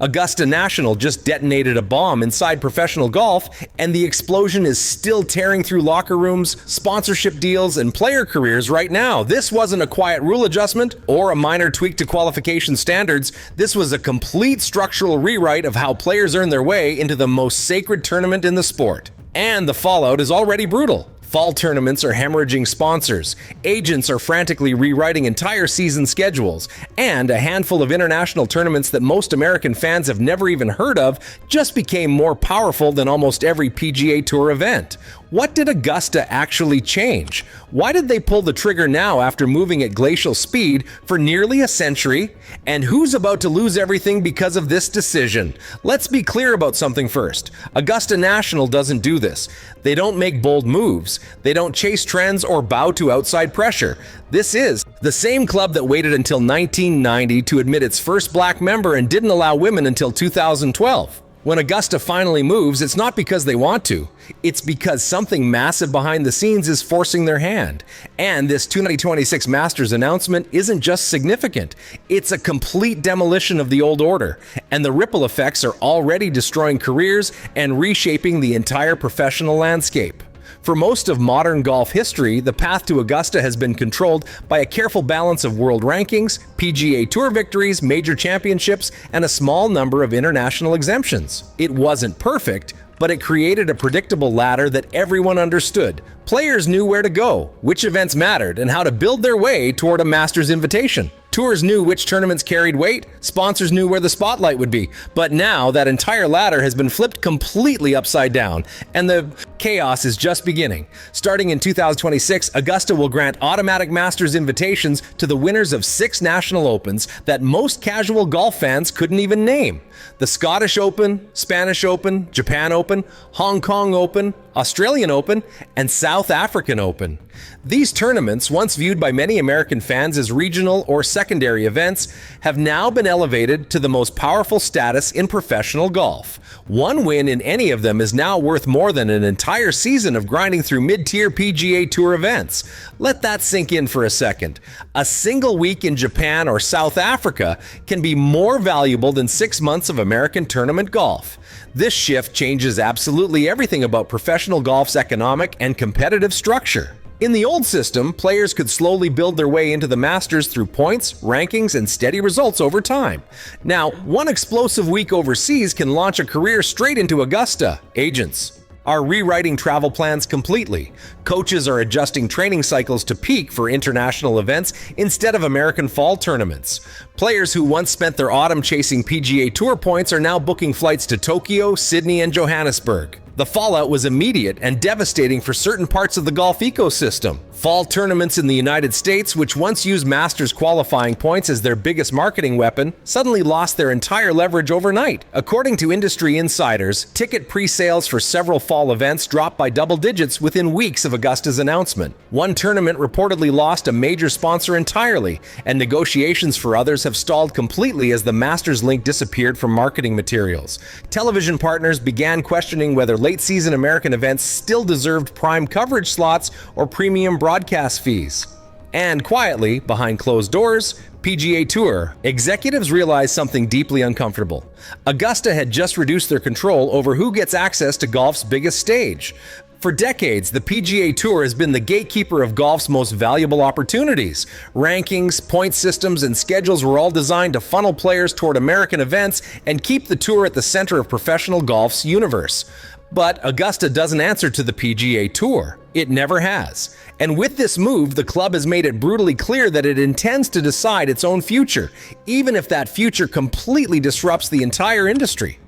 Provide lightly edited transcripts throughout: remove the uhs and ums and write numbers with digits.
Augusta National just detonated a bomb inside professional golf, and the explosion is still tearing through locker rooms, sponsorship deals, and player careers right now. This wasn't a quiet rule adjustment or a minor tweak to qualification standards. This was a complete structural rewrite of how players earn their way into the most sacred tournament in the sport. And the fallout is already brutal. Fall tournaments are hemorrhaging sponsors, agents are frantically rewriting entire season schedules, and a handful of international tournaments that most American fans have never even heard of just became more powerful than almost every PGA Tour event. What did Augusta actually change? Why did they pull the trigger now after moving at glacial speed for nearly a century? And who's about to lose everything because of this decision? Let's be clear about something first. Augusta National doesn't do this. They don't make bold moves. They don't chase trends or bow to outside pressure. This is the same club that waited until 1990 to admit its first black member and didn't allow women until 2012. When Augusta finally moves, it's not because they want to. It's because something massive behind the scenes is forcing their hand. And this 2026 Masters announcement isn't just significant. It's a complete demolition of the old order. And the ripple effects are already destroying careers and reshaping the entire professional landscape. For most of modern golf history, the path to Augusta has been controlled by a careful balance of world rankings, PGA Tour victories, major championships, and a small number of international exemptions. It wasn't perfect, but it created a predictable ladder that everyone understood. Players knew where to go, which events mattered, and how to build their way toward a Masters invitation. Tours knew which tournaments carried weight, sponsors knew where the spotlight would be. But now that entire ladder has been flipped completely upside down, and the chaos is just beginning. Starting in 2026, Augusta will grant automatic Masters invitations to the winners of 6 national opens that most casual golf fans couldn't even name. The Scottish Open, Spanish Open, Japan Open, Hong Kong Open, Australian Open, and South African Open. These tournaments, once viewed by many American fans as regional or secondary events, have now been elevated to the most powerful status in professional golf. One win in any of them is now worth more than an entire season of grinding through mid-tier PGA Tour events. Let that sink in for a second. A single week in Japan or South Africa can be more valuable than 6 months of American tournament golf. This shift changes absolutely everything about professional golf's economic and competitive structure. In the old system, players could slowly build their way into the Masters through points, rankings, and steady results over time. Now, one explosive week overseas can launch a career straight into Augusta. Agents are rewriting travel plans completely. Coaches are adjusting training cycles to peak for international events instead of American fall tournaments. Players who once spent their autumn chasing PGA Tour points are now booking flights to Tokyo, Sydney, and Johannesburg. The fallout was immediate and devastating for certain parts of the golf ecosystem. Fall tournaments in the United States, which once used Masters qualifying points as their biggest marketing weapon, suddenly lost their entire leverage overnight. According to industry insiders, ticket pre-sales for several fall events dropped by double digits within weeks of Augusta's announcement. One tournament reportedly lost a major sponsor entirely, and negotiations for others have stalled completely as the Masters link disappeared from marketing materials. Television partners began questioning whether late-season American events still deserved prime coverage slots or premium broadcast fees. And quietly, behind closed doors, PGA Tour executives realized something deeply uncomfortable. Augusta had just reduced their control over who gets access to golf's biggest stage. For decades, the PGA Tour has been the gatekeeper of golf's most valuable opportunities. Rankings, point systems, and schedules were all designed to funnel players toward American events and keep the tour at the center of professional golf's universe. But Augusta doesn't answer to the PGA Tour. It never has. And with this move, the club has made it brutally clear that it intends to decide its own future, even if that future completely disrupts the entire industry.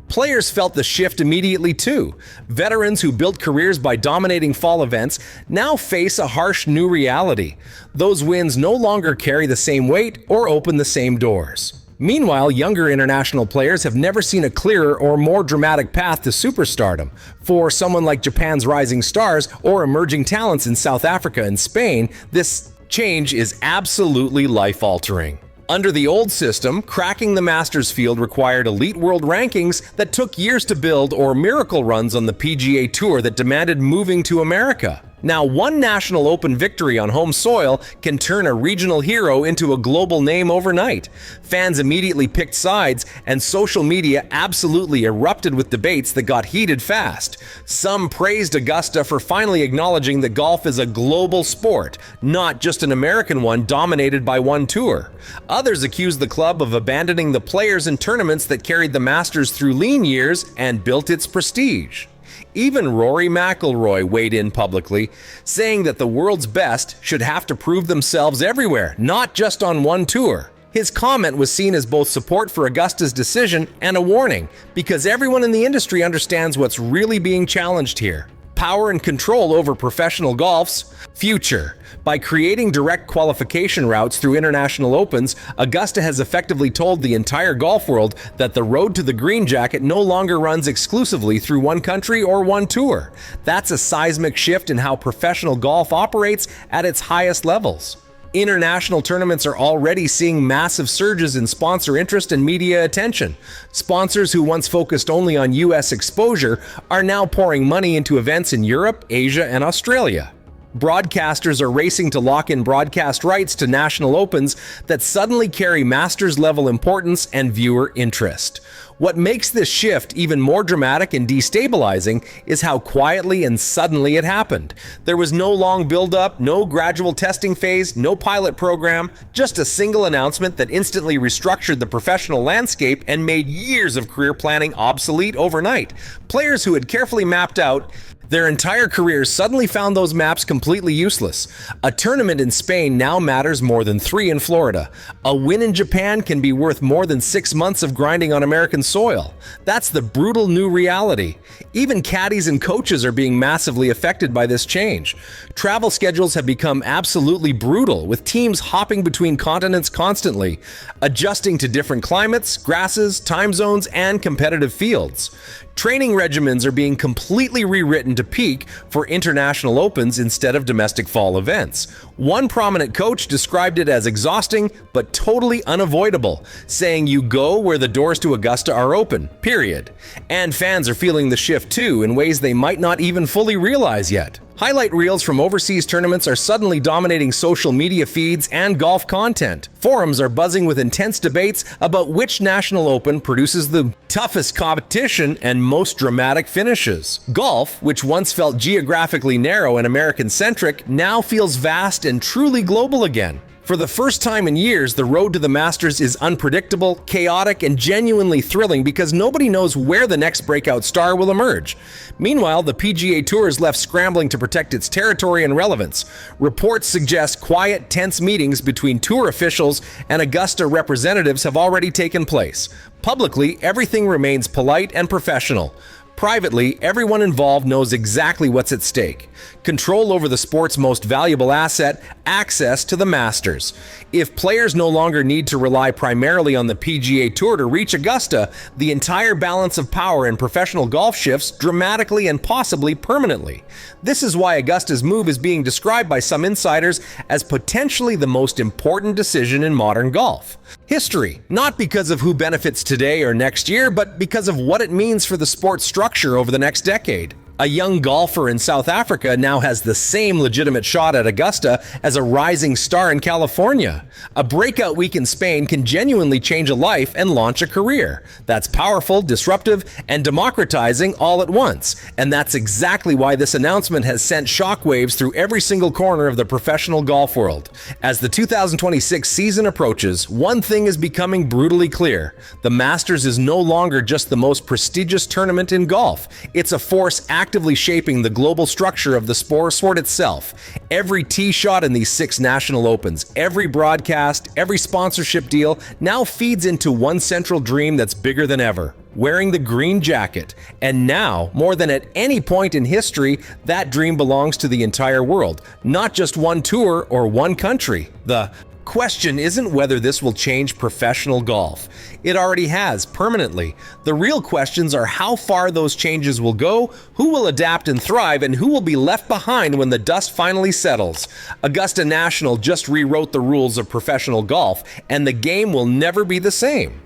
Players felt the shift immediately too. Veterans who built careers by dominating fall events now face a harsh new reality. Those wins no longer carry the same weight or open the same doors. Meanwhile, younger international players have never seen a clearer or more dramatic path to superstardom. For someone like Japan's rising stars or emerging talents in South Africa and Spain, this change is absolutely life-altering. Under the old system, cracking the Masters field required elite world rankings that took years to build or miracle runs on the PGA Tour that demanded moving to America. Now, one National Open victory on home soil can turn a regional hero into a global name overnight. Fans immediately picked sides, and social media absolutely erupted with debates that got heated fast. Some praised Augusta for finally acknowledging that golf is a global sport, not just an American one dominated by one tour. Others accused the club of abandoning the players and tournaments that carried the Masters through lean years and built its prestige. Even Rory McIlroy weighed in publicly, saying that the world's best should have to prove themselves everywhere, not just on one tour. His comment was seen as both support for Augusta's decision and a warning, because everyone in the industry understands what's really being challenged here: power and control over professional golf's future. By creating direct qualification routes through international opens, Augusta has effectively told the entire golf world that the road to the green jacket no longer runs exclusively through one country or one tour. That's a seismic shift in how professional golf operates at its highest levels. International tournaments are already seeing massive surges in sponsor interest and media attention. Sponsors who once focused only on US exposure are now pouring money into events in Europe, Asia, and Australia. Broadcasters are racing to lock in broadcast rights to national opens that suddenly carry Masters-level importance and viewer interest. What makes this shift even more dramatic and destabilizing is how quietly and suddenly it happened. There was no long build-up, no gradual testing phase, no pilot program, just a single announcement that instantly restructured the professional landscape and made years of career planning obsolete overnight. Players who had carefully mapped out their entire careers suddenly found those maps completely useless. A tournament in Spain now matters more than 3 in Florida. A win in Japan can be worth more than 6 months of grinding on American soil. That's the brutal new reality. Even caddies and coaches are being massively affected by this change. Travel schedules have become absolutely brutal, with teams hopping between continents constantly, adjusting to different climates, grasses, time zones, and competitive fields. Training regimens are being completely rewritten to peak for international opens instead of domestic fall events. One prominent coach described it as exhausting but totally unavoidable, saying you go where the doors to Augusta are open, period. And fans are feeling the shift too, in ways they might not even fully realize yet. Highlight reels from overseas tournaments are suddenly dominating social media feeds and golf content. Forums are buzzing with intense debates about which national open produces the toughest competition and most dramatic finishes. Golf, which once felt geographically narrow and American-centric, now feels vast and truly global again. For the first time in years, the road to the Masters is unpredictable, chaotic, and genuinely thrilling because nobody knows where the next breakout star will emerge. Meanwhile, the PGA Tour is left scrambling to protect its territory and relevance. Reports suggest quiet, tense meetings between tour officials and Augusta representatives have already taken place. Publicly, everything remains polite and professional. Privately, everyone involved knows exactly what's at stake: control over the sport's most valuable asset, access to the Masters. If players no longer need to rely primarily on the PGA Tour to reach Augusta, the entire balance of power in professional golf shifts dramatically and possibly permanently. This is why Augusta's move is being described by some insiders as potentially the most important decision in modern golf. History, not because of who benefits today or next year, but because of what it means for the sport's structure over the next decade. A young golfer in South Africa now has the same legitimate shot at Augusta as a rising star in California. A breakout week in Spain can genuinely change a life and launch a career. That's powerful, disruptive, and democratizing all at once. And that's exactly why this announcement has sent shockwaves through every single corner of the professional golf world. As the 2026 season approaches, one thing is becoming brutally clear: the Masters is no longer just the most prestigious tournament in golf. It's a force actively shaping the global structure of the sport itself. Every tee shot in these 6 national opens, every broadcast, every sponsorship deal now feeds into one central dream that's bigger than ever: wearing the green jacket. And now, more than at any point in history, that dream belongs to the entire world, not just one tour or one country. The question isn't whether this will change professional golf. It already has, permanently. The real questions are how far those changes will go, who will adapt and thrive, and who will be left behind when the dust finally settles. Augusta National just rewrote the rules of professional golf, and the game will never be the same.